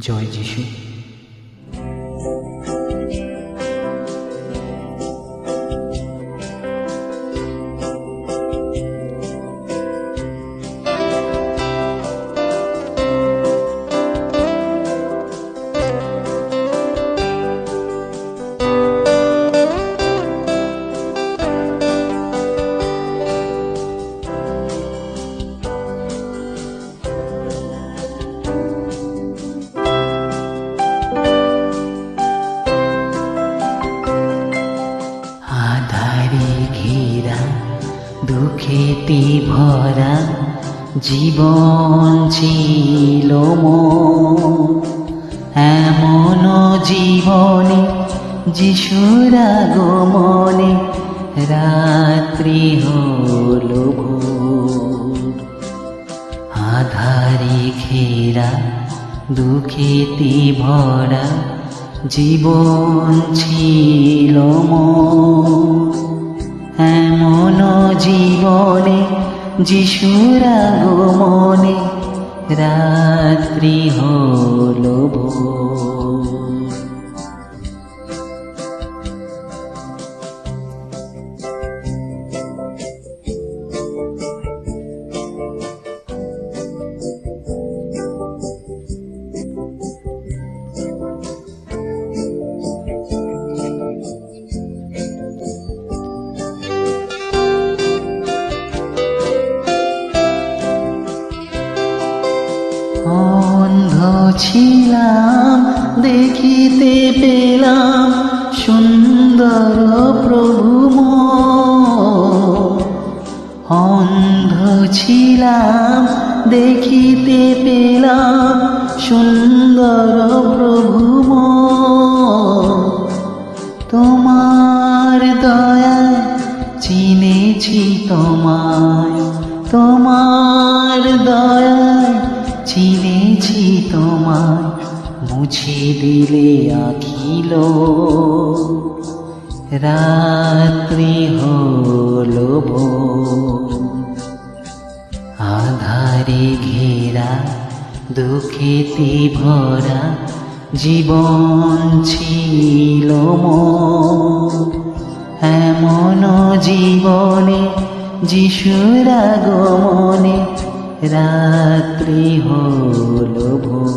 জয় যিশু। আধারে ঘেরা দুঃখেতে ভরা জীবন ছিল মোর, এমন জীবনে যিশুর আগমনে রাত্রি হলো ভোর। আধারে ঘেরা দুঃখেতে ভরা জীবন ছিল মোর, এমন জীবনে যিশুর আগমনে রাত্রি হলো ভোর। অন্ধ ছিলাম দেখিতে পেলাম সুন্দর প্রভু মোর। অন্ধ ছিলাম দেখিতে পেলাম সুন্দর প্রভু মোর। তোমার দয়া চিনেছি তোমায়, তোমার দয়া চিনেছি তোমায়, মুছে দিলে আখিল রাত্রি হলো ভোর। আধারে ঘেরা দুঃখেতে ভরা জীবন ছিল মোর, এমন জীবনে যিশুর আগমনে রাত্রি হলো ভোর।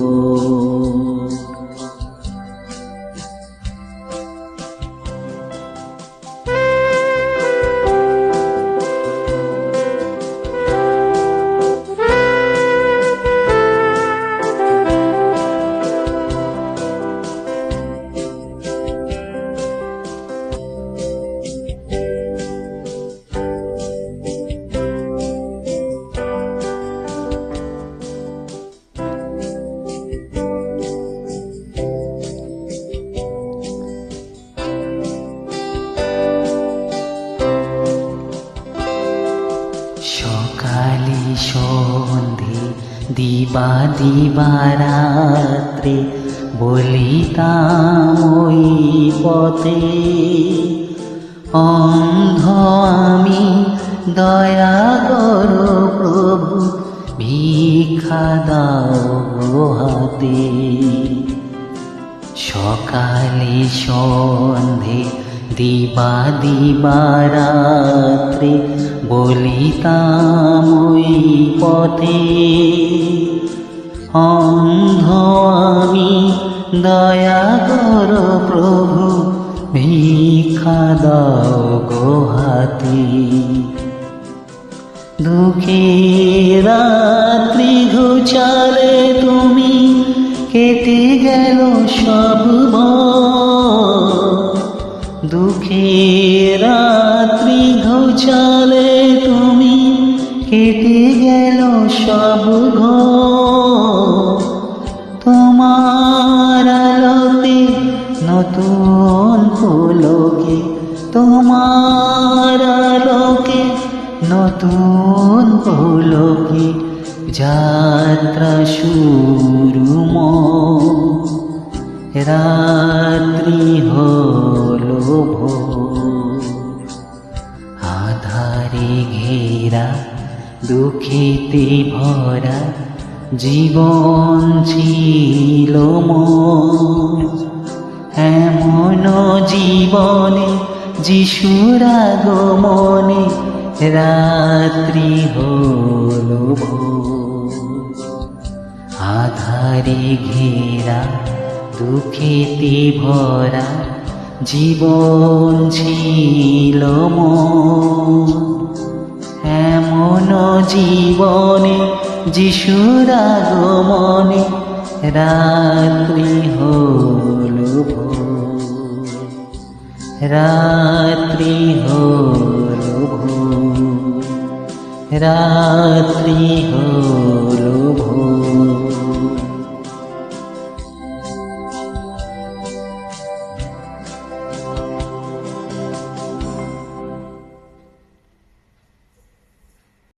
সকালে সন্ধে দিবা দিবারাত্রে বলিতাম ওই পথে, অন্ধ আমি দয়া করো প্রভু ভিক্ষা দাও হাতে। সকালে সন্ধে দিবা দিবারাত্রে বলিতাম ওই পথে, অন্ধ আমি দয়া করো প্রভু ভিক্ষা দাও গো হাতে। দুঃখের রাত্রি ঘুচালে তুমি, কেটে গেল সব ভয়। দুঃখের রাত্রি ঘুচালে তুমি, কেটে গেল সব ঘর। তোমার আলোতে নতুন পুলকে, তোমার আলোকে নতুন পুলকে যাত্রা শুরু মোর। রাত্রি হলো ভোর। আধারে ঘেরা দুঃখেতে ভরা জীবন ছিল মোর। এমন জীবনে যিশুর আগমনে রাত্রি হলো ভোর। আধারে ঘেরা দুঃখেতে ভরা জীবন ছিল মোর। এমন জীবনে যিশুর আগমনে রাত্রি হলো ভোর। রাত্রি হলো ভোর। রাত্রি হলো